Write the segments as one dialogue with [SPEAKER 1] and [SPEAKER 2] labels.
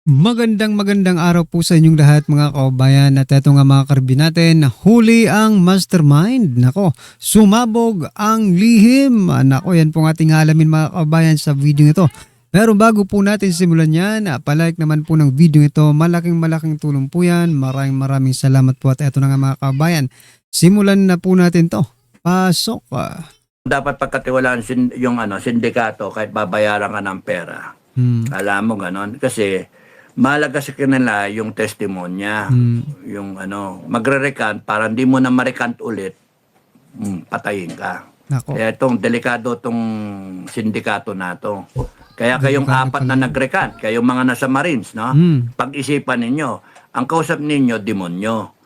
[SPEAKER 1] Magandang araw po sa inyong lahat mga kababayan at eto nga mga karbi natin, huli ang mastermind. Nako, sumabog ang lihim. Nako, yan pong ating alamin mga kababayan sa video ito. Pero bago po natin simulan yan, palike naman po ng video ito. Malaking tulong po yan. Maraming salamat po at eto na nga mga kababayan. Simulan na po natin to. Pasok.
[SPEAKER 2] Dapat pagkatiwalaan yung sindikato kahit babayaran ka ng pera. Alam mo ganon kasi mahalaga sa kanila yung testimonya, yung magre-recant para hindi mo na ma-recant ulit, patayin ka.
[SPEAKER 1] Nako.
[SPEAKER 2] Kaya itong delikado itong sindikato na to. Kaya kayong apat na nag-recant, kayong mga nasa Marines, no? Pag-isipan ninyo, ang kausap ninyo, demonyo.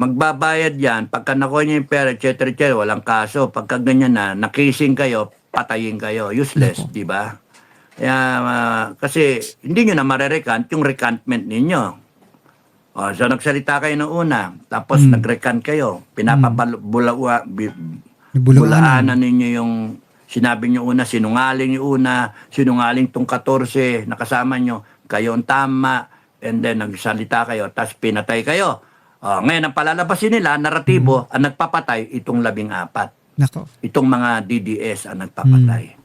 [SPEAKER 2] Magbabayad yan, pagka nakuha nyo yung pera, etc., walang kaso. Pagka ganyan na, nakising kayo, patayin kayo. Useless, di ba? Kasi hindi nyo na marerecant yung recantment ninyo. So nagsalita kayo noong una, tapos nag-recant kayo. Bulaanan ninyo yung sinabi nyo una, sinungaling yung una, sinungaling tong 14 nakasama nyo, kayo ang tama, and then nagsalita kayo, tapos pinatay kayo. Ngayon ang palalabasin nila, naratibo, ang nagpapatay, itong 14.
[SPEAKER 1] Nako.
[SPEAKER 2] Itong mga DDS ang nagpapatay.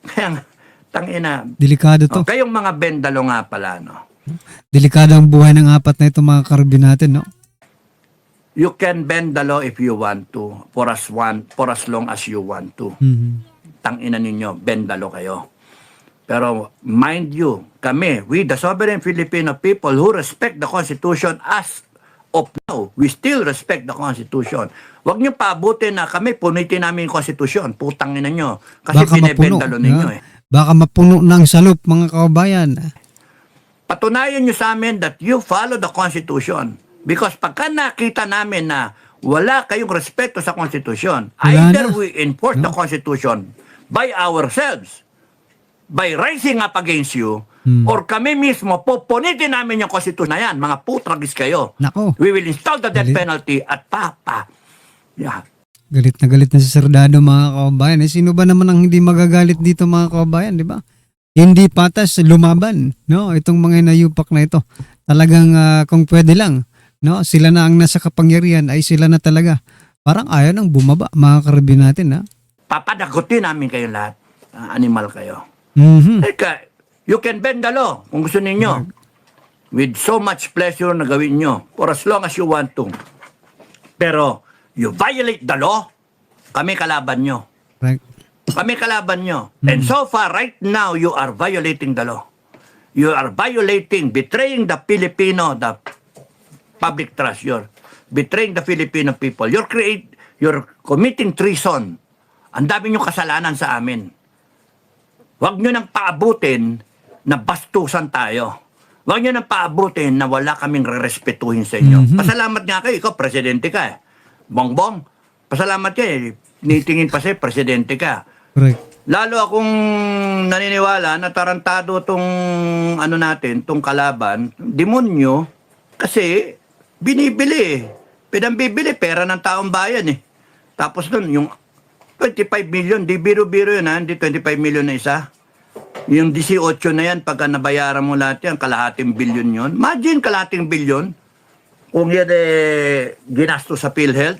[SPEAKER 2] Kaya tangina.
[SPEAKER 1] Delikado to.
[SPEAKER 2] Kayong mga bendalo nga pala, no?
[SPEAKER 1] Delikado ang buhay ng apat na ito mga karbi natin, no?
[SPEAKER 2] You can bend the law if you want to, for as long as you want to. Tangina ninyo, bend the law kayo. Pero mind you, we the sovereign Filipino people who respect the Constitution as of now, we still respect the Constitution. Huwag niyo paabutin na kami, punitin namin yung Constitution. Putang ina nyo. Kasi pinibendalo ninyo eh.
[SPEAKER 1] Baka mapuno ng salop mga kababayan.
[SPEAKER 2] Patunayan nyo sa amin that you follow the Constitution. Because pagka nakita namin na wala kayong respeto sa Constitution, either we enforce the Constitution by ourselves, by rising up against you, or kami mismo, pupunitin namin yung Constitution na yan. Mga putragis kayo.
[SPEAKER 1] Nako.
[SPEAKER 2] We will install the death penalty at yeah.
[SPEAKER 1] Galit na si Serdado mga kababayan. Sino ba naman ang hindi magagalit dito mga kababayan, di ba? Hindi patas lumaban, no? Itong mga inayupak na ito. Talagang kung pwede lang, no? Sila na ang nasa kapangyarihan ay sila na talaga. Parang ayaw nang bumaba mga karbi natin, ha?
[SPEAKER 2] Papadagutin namin kayo lahat. Animal kayo. You can bend the law kung gusto ninyo. With so much pleasure na gawin nyo for as long as you want to. Pero you violate the law, kami kalaban nyo.
[SPEAKER 1] Right.
[SPEAKER 2] Kami kalaban nyo. And so far, right now, you are violating the law. You are betraying the Filipino, the public trust. You're betraying the Filipino people. You're committing treason. Ang dami nyo kasalanan sa amin. Huwag nyo nang paabutin na bastusan tayo. Huwag nyo nang paabutin na wala kaming rerespetuhin sa inyo. Pasalamat nga kayo, ikaw, presidente ka eh. Bongbong, pasalamat ka eh. Nitingin pa sa'yo, presidente ka.
[SPEAKER 1] Correct.
[SPEAKER 2] Lalo akong naniniwala na tarantado tong tong kalaban, demonyo, kasi binibili eh. Pinambibili, pera ng taong bayan eh. Tapos nun, yung 25 million, di biro-biro yun ha, hindi 25 million na isa. Yung 18 na yan, pagka nabayaran mo lahat yan, kalahating bilyon yun. Imagine kalahating bilyon. Kung yan ginasto sa PhilHealth,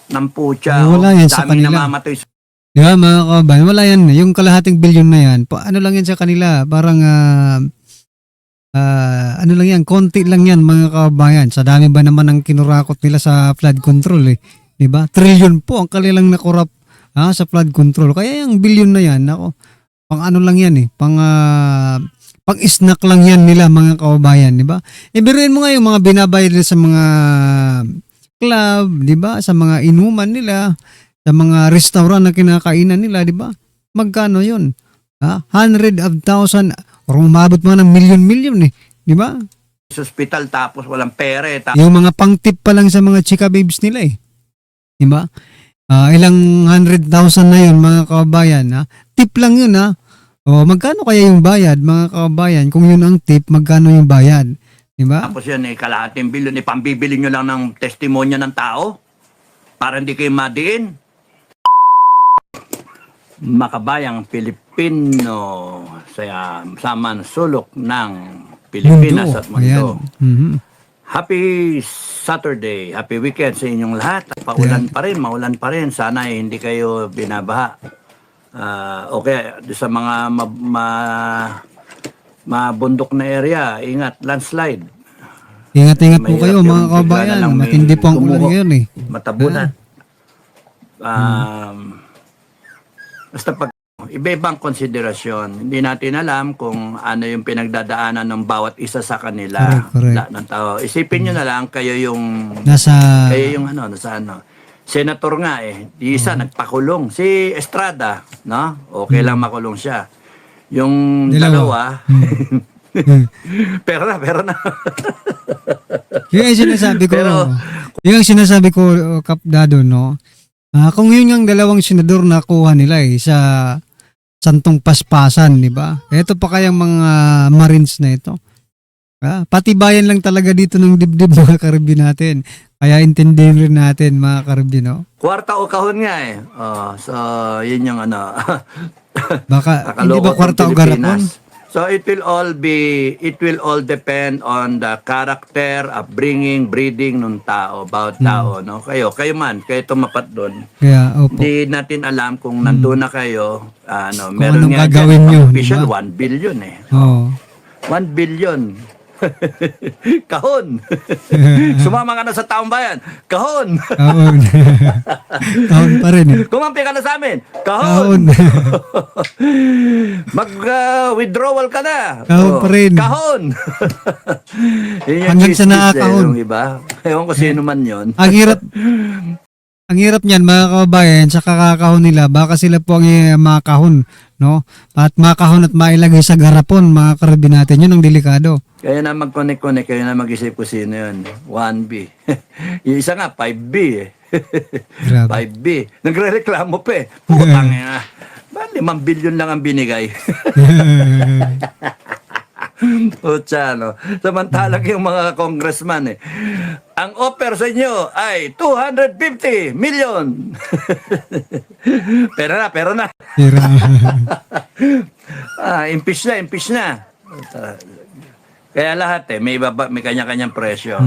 [SPEAKER 2] ng putya,
[SPEAKER 1] wala yan sa
[SPEAKER 2] daming
[SPEAKER 1] kanila.
[SPEAKER 2] namamatay.
[SPEAKER 1] Di ba mga kababayan, wala yan. Yung kalahating bilyon na yan, ano lang yan sa kanila, parang ano lang yan, konti lang yan mga kababayan. Sa dami ba naman ang kinurakot nila sa flood control eh. Di ba? Trillion po ang kanilang nakurap sa flood control. Kaya yung bilyon na yan, ako, pang ano lang yan eh, pang snack lang yan nila mga kababayan, di ba? Biruin mo nga yung mga binabayad nila sa mga club, di ba? Sa mga inuman nila, sa mga restaurant na kinakainan nila, di ba? Magkano yun? 100,000 or umabot mga ng milyon-milyon eh, di ba?
[SPEAKER 2] Sa hospital tapos walang pera eh.
[SPEAKER 1] Yung mga pang-tip pa lang sa mga chika babes nila eh. Di ba? Ilang 100,000 na yun mga kababayan. Tip lang yun ha. O magkano kaya yung bayad mga kababayan? Kung yun ang tip, magkano yung bayad? Di ba?
[SPEAKER 2] Tapos yan kalahating bilyon, pambibili nyo lang ng testimonya ng tao para hindi kayo madiin. Makabayang Pilipino sa mansulok ng Pilipinas at mundo.
[SPEAKER 1] Ayan. Mhm.
[SPEAKER 2] Happy Saturday, happy weekend sa inyong lahat. Paulan pa rin, maulan pa rin. Sana hindi kayo binabaha. Okay, sa mga mabundok na area, ingat, landslide.
[SPEAKER 1] Ingat-ingat po
[SPEAKER 2] Mahirap
[SPEAKER 1] kayo
[SPEAKER 2] yung
[SPEAKER 1] mga
[SPEAKER 2] bigla
[SPEAKER 1] kabayan.
[SPEAKER 2] na lang may
[SPEAKER 1] Matindi po ang ulan
[SPEAKER 2] tumuhok.
[SPEAKER 1] ngayon eh.
[SPEAKER 2] Matabunan. Basta pag iba-ibang konsiderasyon, hindi natin alam kung ano yung pinagdadaanan ng bawat isa sa kanila.
[SPEAKER 1] Correct.
[SPEAKER 2] Lahat ng tao. Isipin nyo na lang, kayo yung
[SPEAKER 1] Nasa
[SPEAKER 2] nasa ano. Senator nga eh. Di isa nagpakulong. Si Estrada, no? Okay lang makulong siya. Yung
[SPEAKER 1] Dalawa.
[SPEAKER 2] dalawa, pera na.
[SPEAKER 1] yung sinasabi ko,
[SPEAKER 2] Pero-
[SPEAKER 1] yung sinasabi ko, Kapdado, no? Kung yun yung dalawang senador na kuha nila sa Santong Paspasan, di ba? Ito pa kayang mga Marines na ito. Patibayan lang talaga dito ng dibdib mga karibin natin. Kaya intindihin rin natin mga karibin, no?
[SPEAKER 2] Kwarta o kahon nga eh. So, yun yung ano.
[SPEAKER 1] Baka, hindi ba
[SPEAKER 2] Nakaloko
[SPEAKER 1] kwarta
[SPEAKER 2] tong
[SPEAKER 1] o garapon?
[SPEAKER 2] Pilipinas. So it will all depend on the character, upbringing, breeding ng tao, bawat tao, no? Kayo man, kayo tumapat doon.
[SPEAKER 1] Kaya, opo.
[SPEAKER 2] Hindi natin alam kung nandun na kayo,
[SPEAKER 1] Kung
[SPEAKER 2] meron
[SPEAKER 1] anong
[SPEAKER 2] nga
[SPEAKER 1] gagawin
[SPEAKER 2] dyan,
[SPEAKER 1] nyo,
[SPEAKER 2] official,
[SPEAKER 1] di ba?
[SPEAKER 2] 1 billion eh.
[SPEAKER 1] Oo.
[SPEAKER 2] 1 billion. Kahon. Sumama ka na sa taong bayan. Kahon.
[SPEAKER 1] Kahon. Kahon pa rin eh.
[SPEAKER 2] Kumampi ka na sa amin.
[SPEAKER 1] Kahon.
[SPEAKER 2] Kahon. Mag-withdrawal ka na.
[SPEAKER 1] Kahon pa rin.
[SPEAKER 2] Kahon. Yun yung
[SPEAKER 1] Hanggang sa
[SPEAKER 2] chismis
[SPEAKER 1] nakakahon.
[SPEAKER 2] yung iba. Ewan ko sino man yun.
[SPEAKER 1] Ang hirap niyan mga kababayan sa kakakahon nila. Baka sila po ang makahon, no? At makahon at mailagay sa garapon, mga karabin natin. Yun ang delikado.
[SPEAKER 2] Kaya na mag-connect-connect, kayo na mag-isip ko sino yun. 1B. Yung isa nga, 5B eh.
[SPEAKER 1] Grabe.
[SPEAKER 2] 5B. Nagre-reklamo pa eh. Putang ina. Ba, 5 billion lang ang binigay. Putsa, no? Samantalang yung mga congressman eh. Ang offer sa inyo ay 250 million. Pera na.
[SPEAKER 1] Pero,
[SPEAKER 2] Impeach na. Kaya lahat may kanya-kanyang presyo.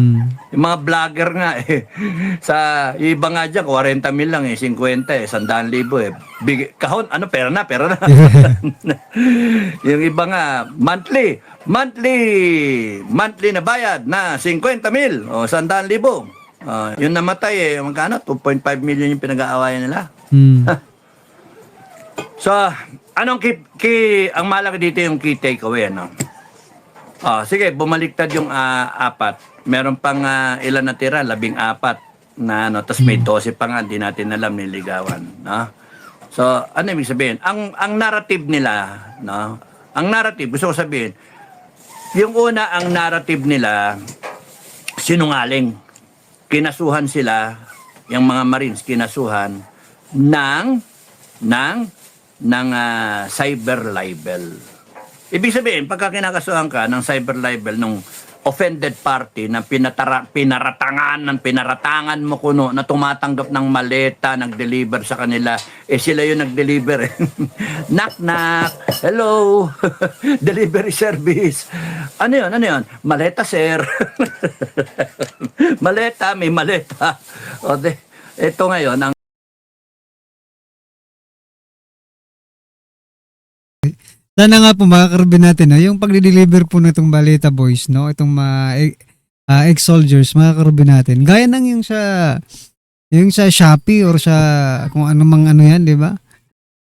[SPEAKER 2] Yung mga vlogger nga yung iba nga dyan, 40 mil lang 50 100,000 kahon, pera na. Yung iba nga, monthly na bayad na 50 mil o 100,000. Yung namatay magkano? 2.5 million yung pinag-aawayan nila. So, anong ang malaki dito yung key takeaway, ano? Sige, bumaliktad yung 4. Meron pang ilan na tira, 14 na tapos may 12 pa nga, hindi natin alam niligawan, no? So, ano ibig sabihin? Ang narrative nila, no? Ang narrative, gusto ko sabihin, yung una, ang narrative nila, sinungaling. Kinasuhan sila, yung mga Marines, kinasuhan ng cyber libel. Ibig sabihin, pagka kinakasuhan ka ng cyber libel ng offended party na pinaratangan mo kuno na tumatanggap ng maleta, nag-deliver sa kanila, sila yung nag-deliver. Knock, knock. Hello. Delivery service. Ano yun? Maleta, sir. Maleta, may maleta. Ito ngayon, ang
[SPEAKER 1] sana nga po mga karabin natin, no? Yung pagdi-deliver po na itong Baleta Boys, no? Itong mga ex-soldiers, mga karabin natin. Gaya nang yung sa Shopee or sa kung ano mang ano yan, di ba?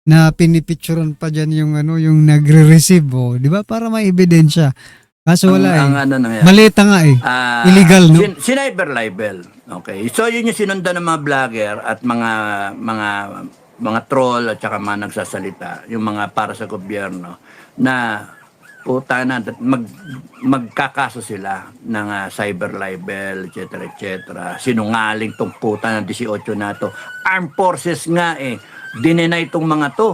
[SPEAKER 1] Na pinipicturean pa dyan yung yung nagre-receive, di ba? Para may ebidensya. Kaso wala Maleta nga illegal, no?
[SPEAKER 2] Cyber libel. Okay. So yun yung sinundan ng mga vlogger at mga troll at saka mga nagsasalita, yung mga para sa gobyerno na puta na magkakaso sila ng cyber libel, etc. Sinungaling tong puta na 18 na to. Armed Forces nga dinenay itong mga to.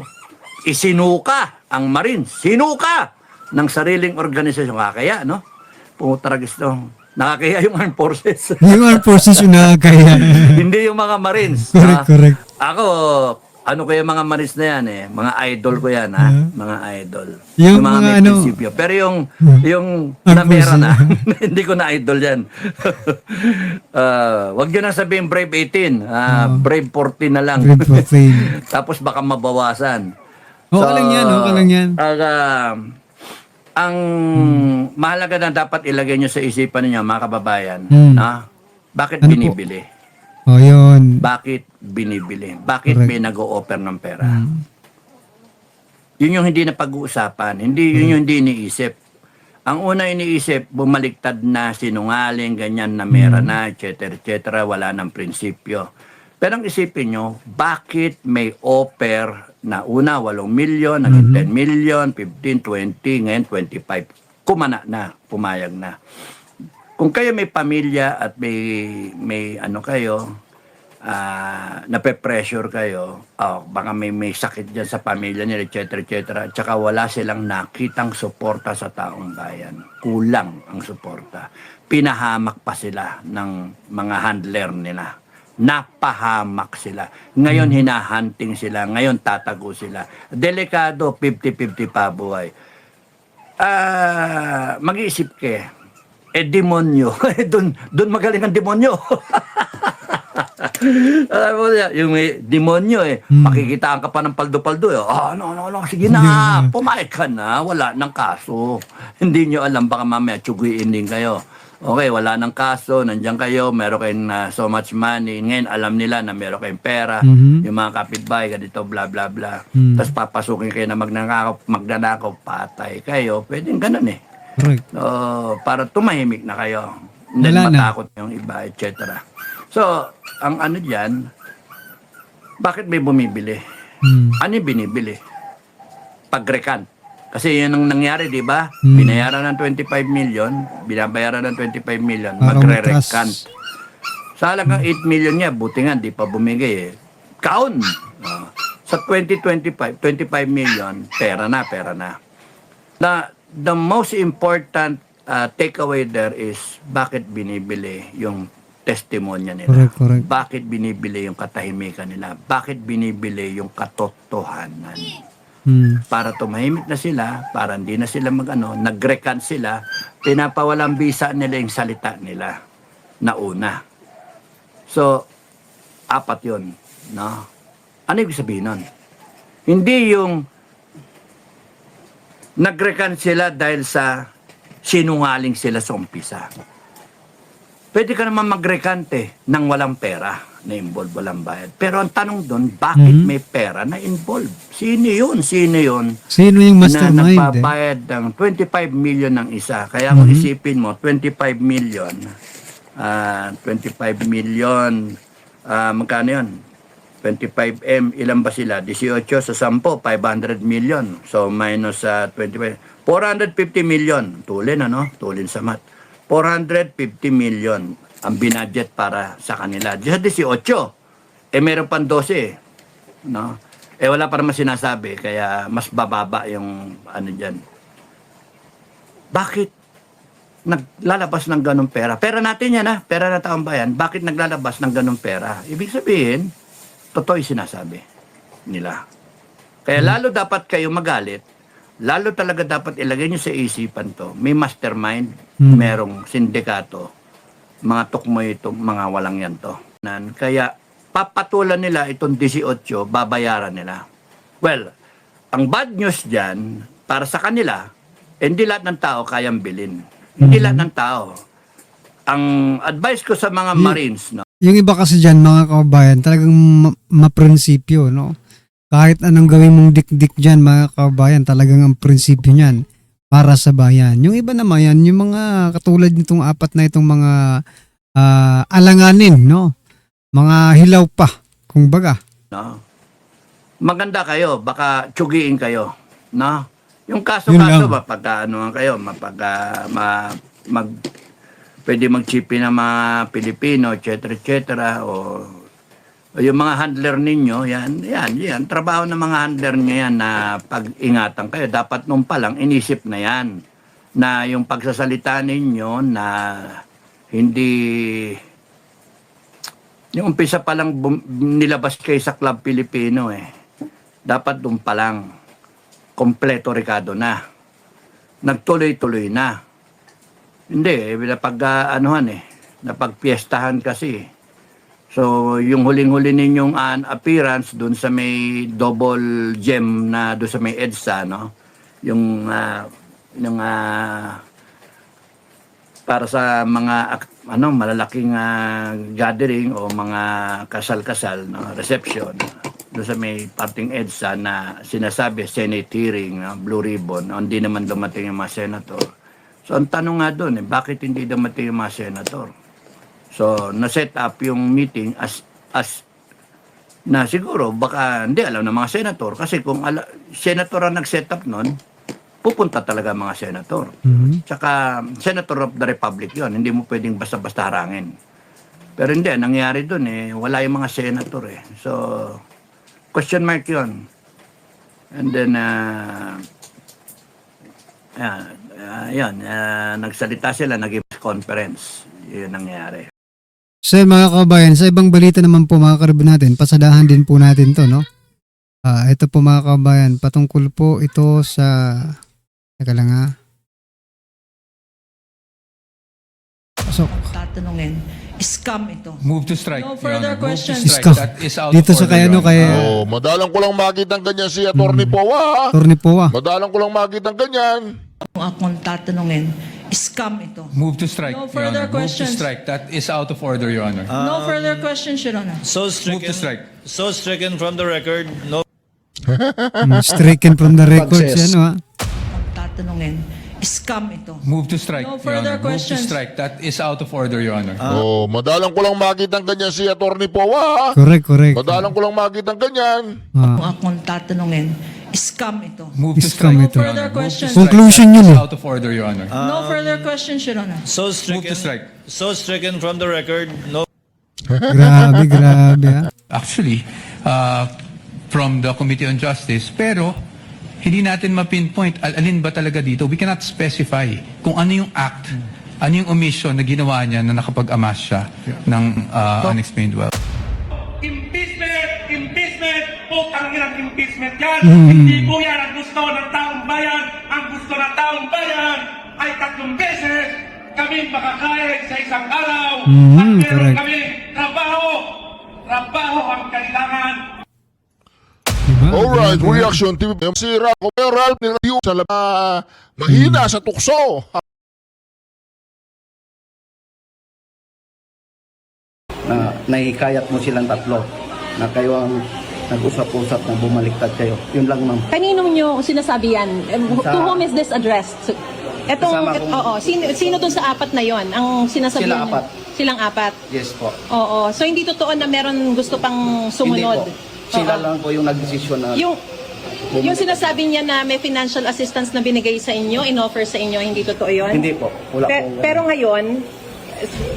[SPEAKER 2] Isinuka ang Marines. Sinuka ng sariling organisasyon. Kaya, no? Puta ragis to. Nakakaya yung Armed Forces.
[SPEAKER 1] Yung Armed Forces yung nakakaya.
[SPEAKER 2] Hindi yung mga Marines.
[SPEAKER 1] Correct.
[SPEAKER 2] Ako, ano ko yung mga maris na yan eh. Mga idol ko yan ha. Mga idol.
[SPEAKER 1] Yung
[SPEAKER 2] mga
[SPEAKER 1] mga
[SPEAKER 2] may
[SPEAKER 1] ano,
[SPEAKER 2] prinsipyo. Pero yung
[SPEAKER 1] Ang
[SPEAKER 2] namera
[SPEAKER 1] puso.
[SPEAKER 2] na, hindi ko na idol yan. Wag nyo na sabihin Brave 18. Brave 14 na lang.
[SPEAKER 1] Grade 14.
[SPEAKER 2] Tapos baka mabawasan.
[SPEAKER 1] Okay lang yan, okay lang yan.
[SPEAKER 2] Ang mahalaga na dapat ilagay nyo sa isipan ninyo, mga kababayan, na bakit
[SPEAKER 1] Ano po?
[SPEAKER 2] binibili?
[SPEAKER 1] O yun.
[SPEAKER 2] Bakit binibili? Bakit
[SPEAKER 1] Correct.
[SPEAKER 2] may nag-o-offer ng pera? Yun yung hindi na pag-uusapan. Yun yung hindi iniisip. Ang una iniisip, bumaliktad na, sinungaling, ganyan, na mera na, etc., wala ng prinsipyo. Pero ang isipin nyo, bakit may offer na una 8 milyon, naging 10 milyon, 15, 20, ngayon 25. Kumana na, pumayag na. Kung kayo may pamilya at may ano kayo, nape-pressure kayo, baka may sakit dyan sa pamilya nila, etc., etc., at saka wala silang nakitang suporta sa taong bayan. Kulang ang suporta. Pinahamak pa sila ng mga handler nila. Napahamak sila. Ngayon hinahunting sila. Ngayon tatago sila. Delikado, 50-50 pa buhay. Mag-iisip ka demonyo. Doon magaling ang demonyo. Alam mo niya, yung may demonyo makikitaan ka pa ng paldo-paldo sige na, pumayag ka na, wala ng kaso. Hindi nyo alam, baka mamaya tsuguin din kayo. Okay, wala ng kaso, nandiyan kayo, meron kayong so much money. Ngayon, alam nila na meron kayong pera. Yung mga kapitbahay, ganito, bla bla bla. Tapos papasukin kayo na magnanakaw, patay kayo. Pwedeng ganun eh.
[SPEAKER 1] Correct.
[SPEAKER 2] Para tumahimik na kayo. Then
[SPEAKER 1] Wala na.
[SPEAKER 2] matakot yung iba, etc. So, ang ano dyan, bakit may bumibili? Ano yung binibili? Pag-recant. Kasi yun ang nangyari, di ba? Binayaran ng 25 million, binabayaran ng 25 million,
[SPEAKER 1] Parang
[SPEAKER 2] magre-recant.
[SPEAKER 1] matras.
[SPEAKER 2] Sa halagang 8 million niya, buti nga, di pa bumigay eh. Kaon! Sa 2025, 25 million, pera na. The most important takeaway there is bakit binibili yung testimonya nila.
[SPEAKER 1] Correct.
[SPEAKER 2] Bakit binibili yung katahimikan nila? Bakit binibili yung katotohanan? Para tumahimik na sila, para hindi na sila nag-recant sila, pinapawalang bisa nila yung salita nila na una. So, 4 yun. No? Ano ibig sabihin nun? Hindi yung nag-recant sila dahil sa sinungaling sila sa umpisa. Pwede ka naman mag-recante nang walang pera na involved, walang bayad. Pero ang tanong doon, bakit may pera na involved? Sino yun?
[SPEAKER 1] Sino yung
[SPEAKER 2] Na
[SPEAKER 1] mastermind?
[SPEAKER 2] nagbabayad ng 25 million ng isa. Kaya kung isipin mo, 25 million, magkano yun? 25M, ilan ba sila? 18 sa 10, 500 million. So, minus 25. 450 million. Tulin, Tulin sa mat. 450 million ang binadget para sa kanila. Sa 18. Meron pang 12. No? Wala pa naman sinasabi. Kaya mas bababa yung dyan. Bakit naglalabas ng ganong pera? Pera natin yan, Pera na taong bayan. Bakit naglalabas ng ganong pera? Ibig sabihin, totoo yung sinasabi nila. Kaya lalo dapat kayo magalit, lalo talaga dapat ilagay nyo sa isipan to. May mastermind, merong sindikato, mga tukmoy itong mga walang yan to. Kaya papatulan nila itong 18, babayaran nila. Well, ang bad news dyan, para sa kanila, hindi lahat ng tao kayang bilhin. Hindi lahat ng tao. Ang advice ko sa mga Marines,
[SPEAKER 1] Yung iba kasi dyan, mga kababayan, talagang maprinsipyo, no? Kahit anong gawin mong dik-dik dyan, mga kababayan, talagang ang prinsipyo niyan para sa bayan. Yung iba naman yan, yung mga katulad nitong 4 na itong mga alanganin, no? Mga hilaw pa, kung baga.
[SPEAKER 2] no? Maganda kayo, baka tsugiin kayo, no? Yung
[SPEAKER 1] Yun
[SPEAKER 2] kaso-kaso,
[SPEAKER 1] lang.
[SPEAKER 2] kayo, pwede mag-chippy ng mga Pilipino, etc., o yung mga handler ninyo, yan. Trabaho ng mga handler nyo yan na pag-ingatan kayo. Dapat nung pa lang, inisip na yan. Na yung pagsasalita ninyo na hindi... Yung umpisa pa lang nilabas kayo sa Club Pilipino dapat doon pa lang, kompleto Ricardo na. Nagtuloy-tuloy na. Hindi, napagpiestahan kasi. So, yung huling-huli ninyong appearance doon sa may double gem na doon sa may EDSA, no? Yung para sa mga malalaking gathering o mga kasal-kasal, no? Reception, doon sa may parting EDSA na sinasabi Senate hearing, Blue Ribbon, hindi naman dumating yung mga senator. So, ang tanong nga doon, bakit hindi dumating yung mga senator? So, na-set up yung meeting as na siguro, baka hindi alam ng mga senator. Kasi kung senator ang nag-set up nun, pupunta talaga mga senator. Tsaka, senator of the republic yon, hindi mo pwedeng basta-basta harangin. Pero hindi, nangyari doon wala yung mga senator So, question mark yon. And then, nagsalita sila, nag conference. Yun nangyari.
[SPEAKER 1] So mga kabayan, sa ibang balita naman po mga karib natin, pasadahan din po natin to, no? Ito po mga kabayan, patungkol po ito sa... Teka lang ha. So,
[SPEAKER 3] tatanungin, scam ito.
[SPEAKER 4] Move to strike.
[SPEAKER 3] No
[SPEAKER 4] Your
[SPEAKER 3] further
[SPEAKER 4] Honor. Move to
[SPEAKER 3] questions.
[SPEAKER 4] strike.
[SPEAKER 1] Scam.
[SPEAKER 4] That is out
[SPEAKER 1] Dito
[SPEAKER 4] of
[SPEAKER 1] sa
[SPEAKER 4] order,
[SPEAKER 1] kay
[SPEAKER 4] Your
[SPEAKER 1] ano,
[SPEAKER 4] Honor.
[SPEAKER 1] kay
[SPEAKER 5] Madalang ko lang makita ng ganyan si Atty. Powa.
[SPEAKER 1] Atty. Powa.
[SPEAKER 5] Madalang ko lang makita ng ganyan.
[SPEAKER 3] Kung akong tatanungin, scam ito.
[SPEAKER 4] Move to strike.
[SPEAKER 3] No
[SPEAKER 4] Your
[SPEAKER 3] further
[SPEAKER 4] Honor. Move to
[SPEAKER 3] questions.
[SPEAKER 4] strike. That is out of order, Your Honor.
[SPEAKER 3] No further questions, Your Honor.
[SPEAKER 6] So
[SPEAKER 4] Move to strike.
[SPEAKER 6] stricken from the record. No
[SPEAKER 1] Stricken from the records yan, ha?
[SPEAKER 3] Kung tatanungin, scam ito.
[SPEAKER 4] Move to strike.
[SPEAKER 3] No
[SPEAKER 4] Your
[SPEAKER 3] further
[SPEAKER 4] Honor. Move to
[SPEAKER 3] questions.
[SPEAKER 4] strike. That is out of order, Your Honor.
[SPEAKER 5] Madalang ko lang makita ng ganyan si Atty. Powa.
[SPEAKER 1] Correct.
[SPEAKER 5] Madalang ko lang makita ng ganyan.
[SPEAKER 3] Kung akong tatanungin, scam ito.
[SPEAKER 4] Move to
[SPEAKER 1] Scam
[SPEAKER 4] strike.
[SPEAKER 1] ito.
[SPEAKER 4] Your Honor.
[SPEAKER 3] Further
[SPEAKER 4] Move to
[SPEAKER 3] questions.
[SPEAKER 4] strike.
[SPEAKER 1] Conclusion
[SPEAKER 4] That
[SPEAKER 1] yun,
[SPEAKER 4] is
[SPEAKER 1] eh.
[SPEAKER 4] out of order, Your Honor.
[SPEAKER 3] No further questions, Your Honor.
[SPEAKER 6] so
[SPEAKER 4] Move to strike.
[SPEAKER 6] stricken from the record. No
[SPEAKER 1] Grabe, ha?
[SPEAKER 4] Actually, from the Committee on Justice, pero hindi natin ma-pinpoint alin ba talaga dito. We cannot specify kung ano yung act, ano yung omission na ginawa niya na nakapag-amass siya ng unexplained wealth.
[SPEAKER 7] Impeachment! Impeachment! Putang inang impeachment yan! Hindi po yan ang gusto ng taong bayan! Ang gusto ng taong bayan ay 3 beses kami makakain sa isang araw at meron
[SPEAKER 1] correct.
[SPEAKER 7] kami trabaho! Trabaho ang kailangan!
[SPEAKER 1] Diba?
[SPEAKER 5] Alright, reaction TV. Si Ralph nilalayo sa mahina sa tukso.
[SPEAKER 8] Na nahikayat mo silang tatlo na kayo ang nag-usap-usap na bumaliktad kayo. Yun lang, ma'am.
[SPEAKER 9] Kanino nyo sinasabi yan? To whom is this addressed?
[SPEAKER 8] Kasama kong-
[SPEAKER 9] Sino dun sa apat na yon ang sinasabi
[SPEAKER 8] Sila
[SPEAKER 9] nyo?
[SPEAKER 8] apat.
[SPEAKER 9] Silang apat?
[SPEAKER 8] Yes po.
[SPEAKER 9] Oo. So hindi totoo na meron gusto pang sumunod?
[SPEAKER 8] Hindi po. Sila
[SPEAKER 9] Oo.
[SPEAKER 8] lang po yung nagdesisyon na
[SPEAKER 9] Yung sinasabi niya na may financial assistance na binigay sa inyo, in-offer sa inyo, hindi totoo yon?
[SPEAKER 8] Hindi po. Wala po.
[SPEAKER 9] Pero ngayon,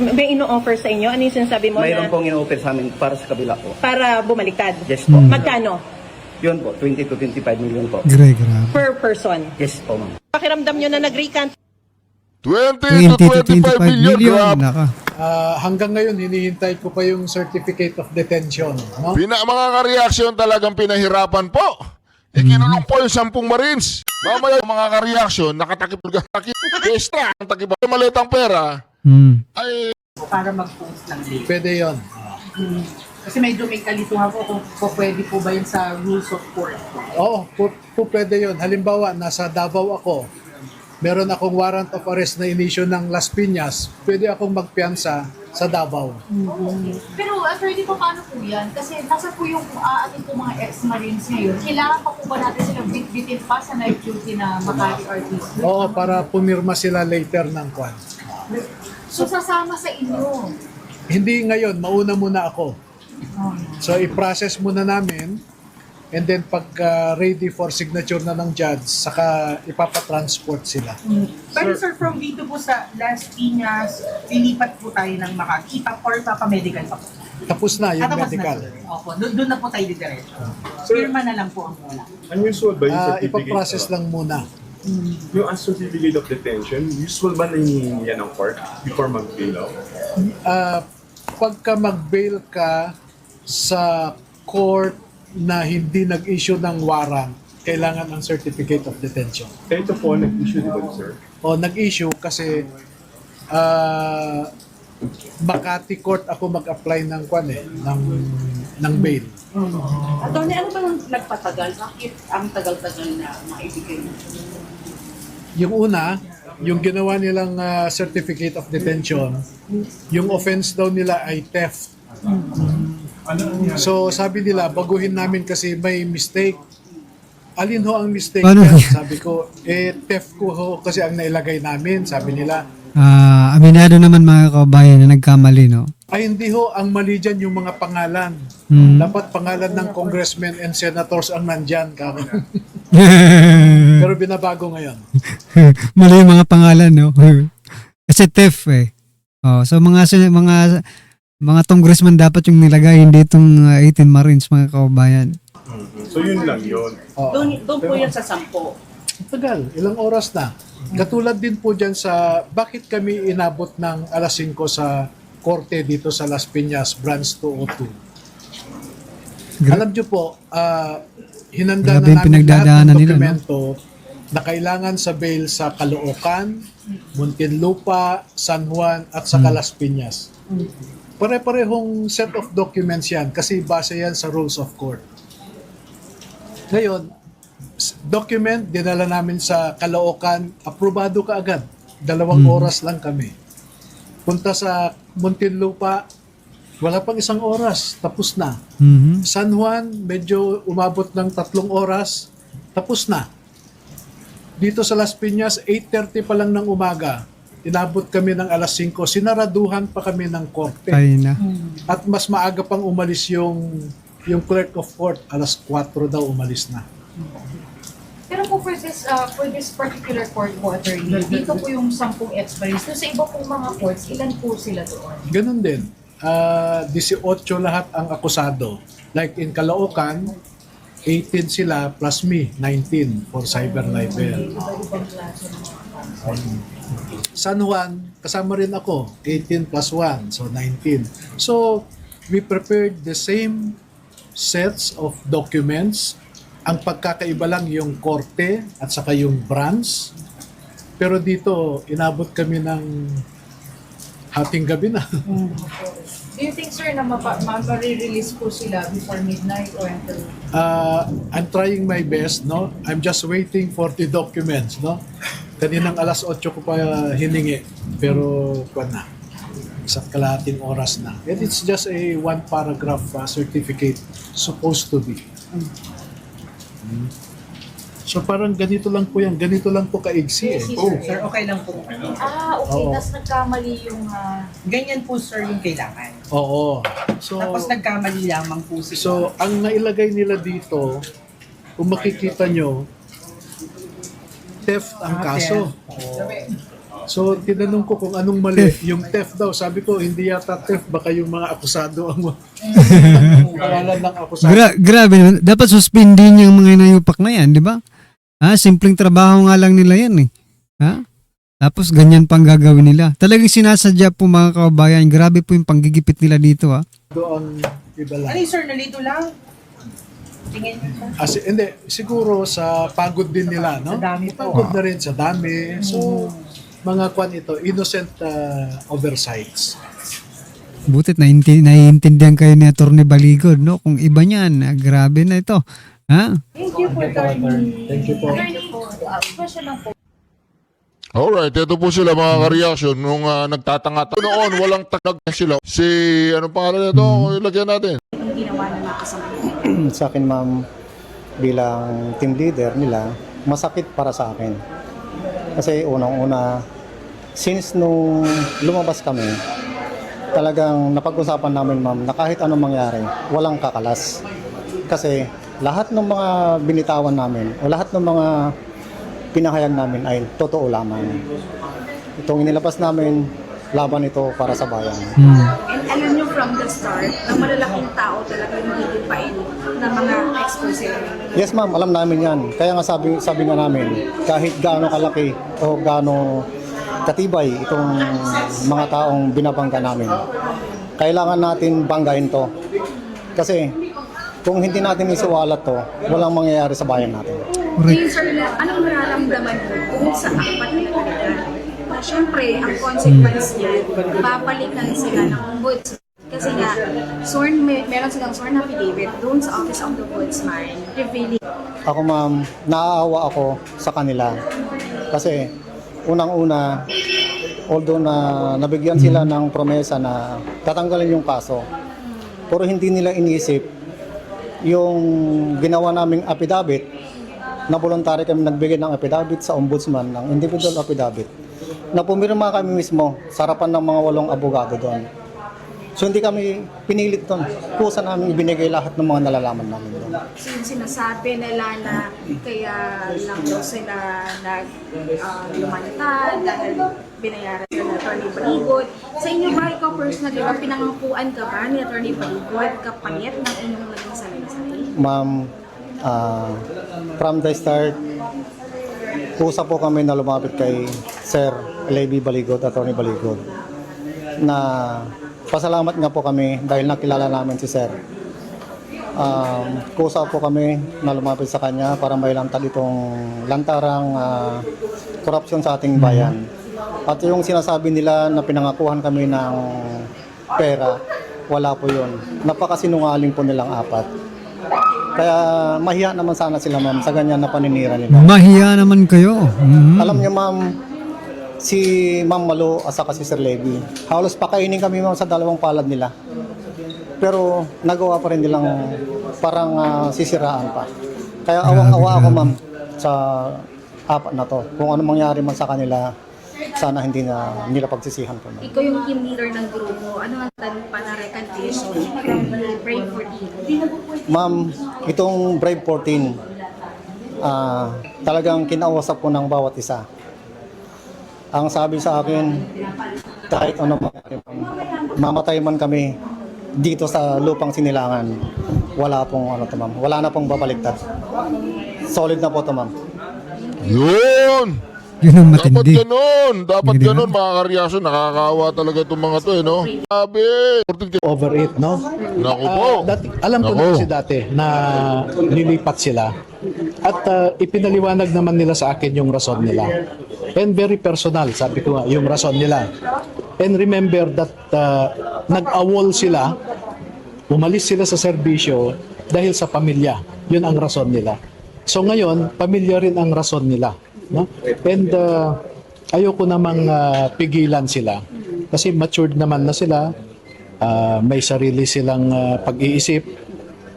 [SPEAKER 9] may ino-offer sa inyo? Ano yung sinasabi mo
[SPEAKER 8] Mayroon
[SPEAKER 9] na
[SPEAKER 8] pong in-offer sa amin para sa kabila po.
[SPEAKER 9] para bumaliktad?
[SPEAKER 8] Yes po.
[SPEAKER 9] Magkano?
[SPEAKER 8] Yun po, 20 to 25 million po.
[SPEAKER 1] Grabe.
[SPEAKER 9] Per person?
[SPEAKER 8] Yes po, ma'am.
[SPEAKER 9] Pakiramdam nyo na nag-recant
[SPEAKER 5] 20
[SPEAKER 1] 20
[SPEAKER 5] to 25 million.
[SPEAKER 1] million.
[SPEAKER 5] Grabe.
[SPEAKER 1] Naka.
[SPEAKER 10] Hanggang ngayon, hinihintay ko pa yung certificate of detention. No?
[SPEAKER 5] Mga ka-reaction talagang pinahirapan po. Kinulong po yung 10 Marines. Mamaya mga ka-reaction, nakatakip extra ang takip maletang pera ay
[SPEAKER 11] para mag-post lang din.
[SPEAKER 10] Pwede yon.
[SPEAKER 11] Kasi medyo may kalituhan po kung pwede po ba yun sa rules of court.
[SPEAKER 10] Oo, pwede yon. Halimbawa, nasa Davao ako, meron akong warrant of arrest na inisyo ng Las Piñas, pwede akong magpiyansa sa Davao.
[SPEAKER 12] Pero attorney po, paano po yan? Kasi nasa po yung ating po mga ex-marines ngayon. Kailangan pa po ba natin silang bitbitin pa sa night duty na Makati RTC?
[SPEAKER 10] Oo, para pumirma sila later ng kwan.
[SPEAKER 12] So sasama sa inyo.
[SPEAKER 10] Hindi ngayon, mauna muna ako. So i-process muna namin, and then pag ready for signature na ng judge, saka ipapatransport sila.
[SPEAKER 11] Pero sir, from dito po sa Las Piñas, lilipat po tayo ng Makati or papamedical pa po.
[SPEAKER 10] Tapos na yung
[SPEAKER 11] Tapos
[SPEAKER 10] medical.
[SPEAKER 11] na, sir. Opo, doon na po tayo diretso. Firma na lang po ang muna.
[SPEAKER 7] Unusual ba yung certificate?
[SPEAKER 10] Ipaprocess lang muna.
[SPEAKER 7] Yung certificate of detention, usual ba na yan ng court before mag-bail out?
[SPEAKER 10] Pagka mag-bail ka sa court na hindi nag-issue ng warrant, kailangan ng certificate of detention.
[SPEAKER 7] Ito po, nag-issue dito, sir.
[SPEAKER 10] O nag-issue kasi Makati Court ako mag-apply ng ng bail.
[SPEAKER 11] Attorney, ano ba nang nagpatagal? Bakit ang tagal-tagal na maibigay?
[SPEAKER 10] Yung una, yung ginawa nilang certificate of detention, yung offense daw nila ay theft. So sabi nila, baguhin namin kasi may mistake. Alin ho ang mistake?
[SPEAKER 1] Ano?
[SPEAKER 10] Sabi ko, theft ko ho kasi ang nailagay namin, sabi nila.
[SPEAKER 1] Aminado naman mga kabayan na nagkamali, no?
[SPEAKER 10] Ay hindi ho, ang mali dyan yung mga pangalan. Dapat pangalan ng congressmen and senators ang nandyan. Pero binabago ngayon.
[SPEAKER 1] Mali yung mga pangalan, no? Kasi theft eh. Oh, so mga congressman dapat yung nilagay, hindi itong 18 Marines, mga kabayan.
[SPEAKER 7] So yun lang yun.
[SPEAKER 11] Doon po yan sa 10.
[SPEAKER 10] Tagal, ilang oras na. Katulad din po dyan sa, bakit kami inabot ng alas 5 sa korte dito sa Las Piñas, Branch 202. Alam nyo po, hinanda
[SPEAKER 1] Grabe yung
[SPEAKER 10] na namin lahat ng
[SPEAKER 1] pinagdadaanan nila,
[SPEAKER 10] dokumento na kailangan sa bail sa Caloocan, Muntinlupa, San Juan, at sa Las Piñas. Pare-parehong set of documents yan kasi base yan sa rules of court. Ngayon, document, dinala namin sa Caloocan, aprobado ka agad. 2 oras lang kami. Punta sa Muntinlupa, wala pang 1 oras, tapos na. San Juan, medyo umabot ng 3 oras, tapos na. Dito sa Las Piñas, 8:30 pa lang ng umaga, inabot kami ng alas 5, sinaraduhan pa kami ng korte.
[SPEAKER 1] Ay na.
[SPEAKER 10] At mas maaga pang umalis yung clerk of court, alas 4 daw umalis na.
[SPEAKER 12] Pero po for this particular court po, attorney, dito po yung 10 ex-Marines. So, sa iba pong mga courts, ilan po sila doon?
[SPEAKER 10] Ganun din. 18 lahat ang akusado. Like in Caloocan, 18 sila plus me, 19 for cyber libel. San Juan, kasama rin ako, 18 plus 1, so 19. So, we prepared the same sets of documents. Ang pagkakaiba lang yung korte at saka yung branch. Pero dito, inabot kami ng hating gabi na.
[SPEAKER 12] Do you think, sir, na ma-release po sila before midnight or until?
[SPEAKER 10] I'm trying my best, no? I'm just waiting for the documents, no? Kaninang alas 8 ko pa hiningi, pero kuwan na. 1 kalahating oras na. And it's just a 1 paragraph certificate supposed to be. So parang ganito lang po yan. Ganito lang po kaigsi eh.
[SPEAKER 11] Sir, okay lang po.
[SPEAKER 12] Okay.
[SPEAKER 10] Oo.
[SPEAKER 12] Tapos nagkamali yung...
[SPEAKER 11] Ganyan po, sir, yung kailangan.
[SPEAKER 10] Oo. So,
[SPEAKER 11] Tapos nagkamali lamang po sila.
[SPEAKER 10] so ang nailagay nila dito, kung makikita nyo, theft ang kaso. So, tinanong ko kung anong mali. Yung theft daw, sabi ko, hindi yata theft, baka yung mga akusado ang pangalan ng akusado.
[SPEAKER 1] Grabe naman. Dapat suspendin yung mga inayupak na yan, di ba? Simpleng trabaho nga lang nila yan eh. Tapos ganyan pang gagawin nila. Talagang sinasadya po mga kababayan. Grabe po yung panggigipit nila dito
[SPEAKER 10] Doon, iba lang.
[SPEAKER 11] Ano yun, sir? Nalito lang? Tingin niyo po.
[SPEAKER 10] Hindi, siguro sa pagod din nila, no?
[SPEAKER 11] Sa dami po.
[SPEAKER 10] Pagod na rin sa dami. So, mga kwan ito, innocent oversights.
[SPEAKER 1] Butit naiintindihan kayo ni Atty. Baligod, no? Kung iba niyan, grabe na ito.
[SPEAKER 12] Thank you po, attorney.
[SPEAKER 10] Thank you po.
[SPEAKER 12] Attorney, question lang po.
[SPEAKER 5] Alright, ito po sila mga ka-reaction nung nagtatanga. Noon, walang tanag sila. Si, ano pangalan nito? Ilagyan natin.
[SPEAKER 12] Yung ginawa ng mga kasama.
[SPEAKER 8] Sa akin, ma'am, bilang team leader nila, masakit para sa akin. Kasi unang-una, since nung lumabas kami, talagang napag-usapan namin, ma'am, na kahit anong mangyari, walang kakalas. Kasi lahat ng mga binitawan namin o lahat ng mga pinahayag namin ay totoo lamang. Itong inilabas namin, laban ito para sa bayan.
[SPEAKER 12] And alam nyo from the start, ang malalaking tao talaga yung magiging ng mga expose.
[SPEAKER 8] Yes, ma'am, alam namin yan. Kaya nga sabi nga namin, kahit gaano kalaki o gaano katibay itong mga taong binabangga namin, kailangan natin banggain to. Kasi Kung hindi natin isuwalat to, walang mangyayari sa bayan natin.
[SPEAKER 1] Correct.
[SPEAKER 12] Sir, anong nararamdaman mo kung sa apat na talaga? Siyempre, ang consequence niya, babalikan sila ng ombudsman. Kasi nga, meron silang sworn affidavit doon sa Office of the Ombudsman revealing.
[SPEAKER 8] Ako ma'am, naaawa ako sa kanila. Kasi unang-una, although na nabigyan sila ng promesa na tatanggalin yung kaso, pero hindi nila inisip yung ginawa naming affidavit na voluntary kami nagbigay ng affidavit sa ombudsman, ng individual affidavit, na pumirma kami mismo sa harapan ng mga 8 abogado doon. So hindi kami pinilit doon. Kusa namin ibinigay lahat ng mga nalalaman namin doon.
[SPEAKER 12] Sinasabi nila na kaya lang daw sila lumantad dahil binayaran sila ng Attorney Baligot. Sa inyo ba, ikaw personally, ba pinangakuan ka ba ni Attorney Baligot kapalit ng inyong naging salaysay?
[SPEAKER 8] Ma'am, from the start, kusa po kami na lumapit kay Sir Levy Baligot, Attorney Baligot, na pasalamat nga po kami dahil nakilala namin si Sir. Kusa po kami na lumapit sa kanya para may lantad itong lantarang korupsyon sa ating bayan. At yung sinasabi nila na pinangakuhan kami ng pera, wala po yun. Napakasinungaling po nilang apat. Kaya mahiya naman sana sila ma'am sa ganyan na paninira nila.
[SPEAKER 1] Mahiya naman kayo.
[SPEAKER 8] Alam niyo ma'am, si Ma'am Malo at saka si Sir Levy, halos pakainin kami ma'am sa dalawang palad nila. Pero nagawa pa rin nilang parang sisiraan pa. Kaya awang-awa ako ma'am sa apat na to. Kung ano mangyari man sa kanila, sana hindi na nila pagsisihan po. Ma'am.
[SPEAKER 12] Ikaw yung team leader ng grupo. Ano ang tanong pa na recantation? Brave 14.
[SPEAKER 8] Ma'am, itong Brave 14, talagang kinausap ko ng bawat isa. Ang sabi sa akin, kahit ano mamatay man kami dito sa lupang Sinilangan, wala pong ano to ma'am. Wala na pong babaliktad. Solid na po to ma'am.
[SPEAKER 5] Yun!
[SPEAKER 1] Yun ang
[SPEAKER 5] Dapat
[SPEAKER 1] matindi.
[SPEAKER 5] ganun. Dapat
[SPEAKER 1] Hindi
[SPEAKER 5] ganun, mga karyaso. Nakakaawa talaga itong mga to, eh, no? Sabi!
[SPEAKER 10] Over it, no?
[SPEAKER 5] Naku po.
[SPEAKER 10] Alam ko
[SPEAKER 5] Naku.
[SPEAKER 10] na kasi dati na nilipat sila. At ipinaliwanag naman nila sa akin yung rason nila. And very personal, sabi ko nga, yung rason nila. And remember that nag-awol sila, umalis sila sa serbisyo dahil sa pamilya. Yun ang rason nila. So ngayon, pamilya rin ang rason nila. No? And ayoko namang pigilan sila. Kasi matured naman na sila, may sarili silang pag-iisip.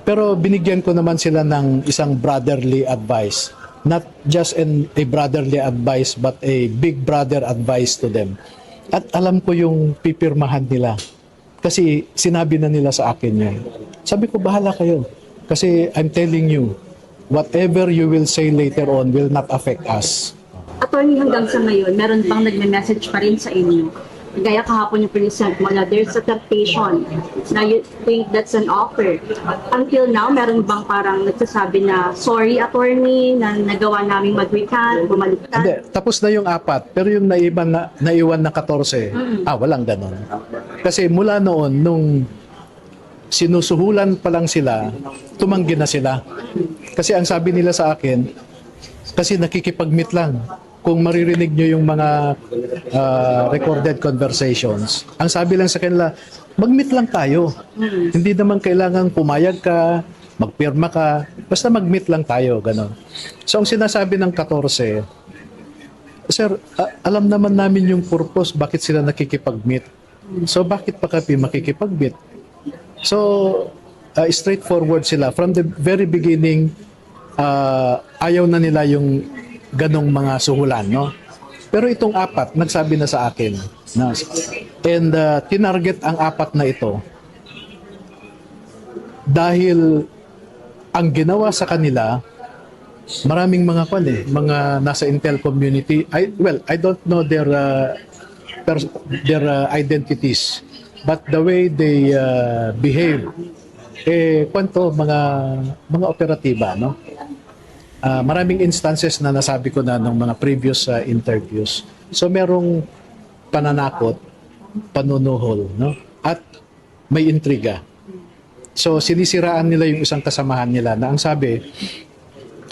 [SPEAKER 10] Pero binigyan ko naman sila ng isang brotherly advice. Not just a brotherly advice, but a big brother advice to them. At alam ko yung pipirmahan nila. Kasi sinabi na nila sa akin yun. Sabi ko, bahala kayo. Kasi I'm telling you, whatever you will say later on will not affect us.
[SPEAKER 9] Attorney, hanggang sa ngayon, meron bang nagme-message pa rin sa inyo? Gaya kahapon yung present mo na there's a temptation na you think that's an offer. Until now, meron bang parang nagsasabi na, sorry attorney, na nagawa namin mag-recant, bumalik ka?
[SPEAKER 10] Hindi, tapos na yung 4, pero yung naiwan na 14, walang ganon. Kasi mula noon, nung sinusuhulan pa lang sila, tumanggi na sila. Kasi ang sabi nila sa akin, kasi nakikipag-meet lang. Kung maririnig nyo yung mga recorded conversations, ang sabi lang sa kanila, mag-meet lang tayo. Hindi naman kailangan pumayag ka, magpirma ka, basta mag-meet lang tayo, gano'n. So ang sinasabi ng 14, Sir, alam naman namin yung purpose, bakit sila nakikipag-meet. So bakit pa kami makikipag-meet? So straightforward sila. From the very beginning, ayaw na nila yung ganong mga suhulan, no? Pero itong 4, nagsabi na sa akin. No? And tinarget ang 4 na ito dahil ang ginawa sa kanila, maraming mga mga nasa Intel community. I don't know their identities, but the way they behave, mga operatiba, no? Maraming instances na nasabi ko na ng mga previous interviews. So merong pananakot, panunuhol, no? At may intriga. So sinisiraan nila yung isang kasamahan nila na ang sabi,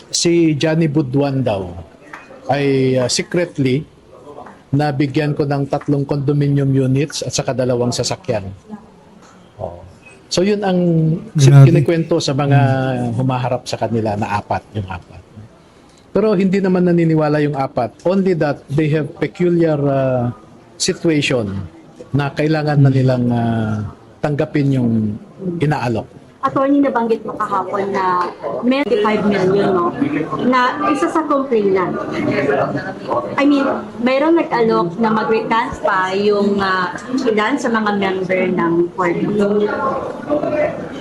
[SPEAKER 10] si Johnny Buduan daw ay secretly nabigyan ko ng 3 condominium units at saka 2 sasakyan. Oh. So yun ang
[SPEAKER 1] Grabe.
[SPEAKER 10] kinikwento sa mga humaharap sa kanila na 4, yung 4. Pero hindi naman naniniwala yung 4. Only that they have peculiar situation na kailangan na nilang tanggapin yung inaalok.
[SPEAKER 9] Attorney, nabanggit mo kahapon na may 5 million, no? Na isa sa complainant. I mean, mayroon nag-alok na mag-recant pa yung ilan sa mga member ng board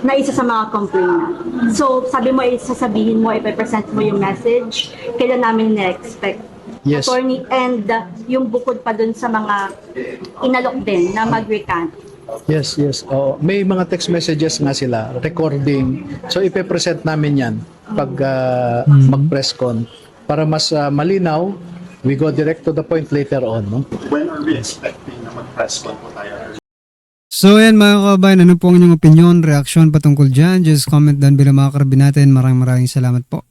[SPEAKER 9] na isa sa mga complainant. So, sabi mo, sasabihin mo, ipapresent mo yung message, kailan namin na-expect.
[SPEAKER 10] Yes.
[SPEAKER 9] Attorney, and yung bukod pa dun sa mga inalok din na mag-recant.
[SPEAKER 10] Yes. Oo. May mga text messages nga sila, recording. So ipe-present namin yan pag mag-press con para mas malinaw. We go direct to the point later on. No?
[SPEAKER 13] When are we expecting na mag-press con po tayo?
[SPEAKER 1] So yan mga kabayan, ano po ang inyong opinion, reaksyon patungkol dyan? Just comment down below mga karabin natin. Maraming salamat po.